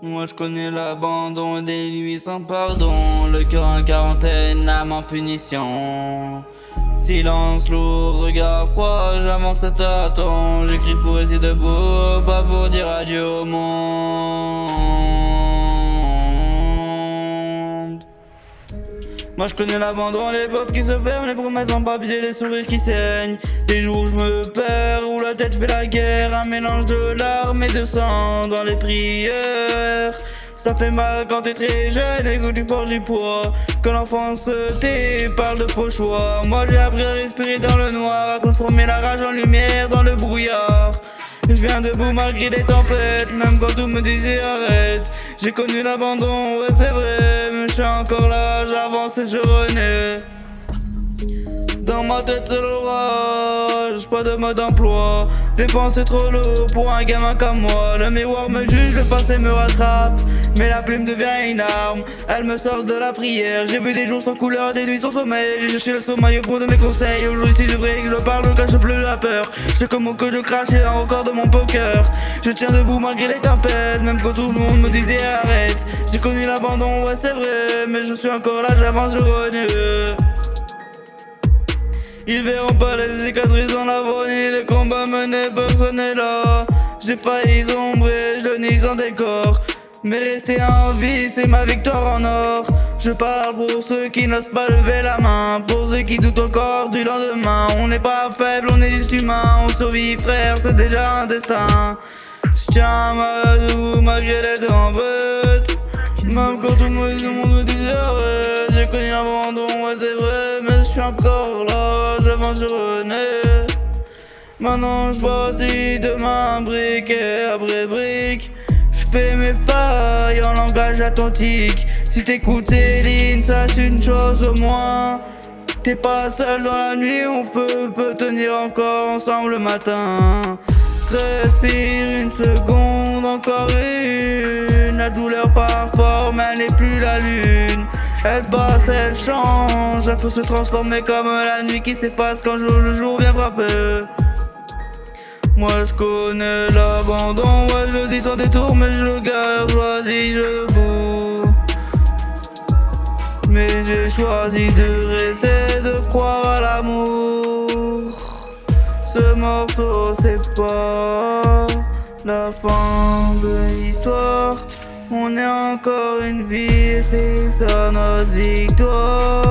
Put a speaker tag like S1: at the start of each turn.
S1: Moi je connais l'abandon et des nuits sans pardon. Le cœur en quarantaine, âme en punition. Silence lourd, regard froid, j'avance à tâtons. J'écris pour rester debout, pas pour dire adieu au monde. Moi je connais l'abandon, les portes qui se ferment, les promesses en papier, les sourires qui saignent. Des jours où je me perds, où la tête fait la guerre. Un mélange de larmes et de sang dans les prières. Ça fait mal quand t'es très jeune et que tu portes du poids. Quand l'enfance parle de faux choix. Moi j'ai appris à respirer dans le noir, à transformer la rage en lumière dans le brouillard. Je viens debout malgré les tempêtes, même quand tout me disait arrête. J'ai connu l'abandon, ouais c'est vrai, mais je suis encore là, j'avance et je renais. Dans ma tête c'est l'orage, pas de mode d'emploi. Dépenser trop lourd pour un gamin comme moi. Le miroir me juge, le passé me rattrape. Mais la plume devient une arme, elle me sort de la prière. J'ai vu des jours sans couleur, des nuits sans sommeil. J'ai cherché le sommeil au fond de mes conseils. Aujourd'hui si c'est vrai que je parle, je cache plus la peur. Je sais comment que je crache et un record de mon poker. Je tiens debout malgré les tempêtes, même quand tout le monde me disait arrête. J'ai connu l'abandon, ouais c'est vrai, mais je suis encore là, j'avance, je renais. Ils verront pas les cicatrices dans l'avenir, les combats menés, personne n'est là. J'ai failli sombrer, je nie sans décor. Mais rester en vie, c'est ma victoire en or. Je parle pour ceux qui n'osent pas lever la main, pour ceux qui doutent encore du lendemain. On n'est pas faible, on est juste humain. On survit frère, c'est déjà un destin. Je tiens ma debout malgré les tempêtes. Même quand tout le monde me disait arrête. J'ai connu l'abandon, ouais c'est vrai, mais je suis encore là, j'avance, je renais. Maintenant je bâtis demain brique après brique. Je fais mes failles en langage atlantique. Si t'écoutes ces lignes, sache une chose au moins. T'es pas seul dans la nuit, on peut tenir encore ensemble le matin. Respire une seconde, encore une. La douleur parfois, mais elle n'est plus la lune. Elle passe, elle change, elle peut se transformer comme la nuit qui s'efface quand le jour vient frapper. Moi je connais l'abandon, ouais je le dis sans détour, mais je le garde, choisi, je bouge. Mais j'ai choisi de rester, de croire à l'amour. Ce morceau c'est pas la fin de l'histoire. On est encore une vie et c'est ça notre victoire.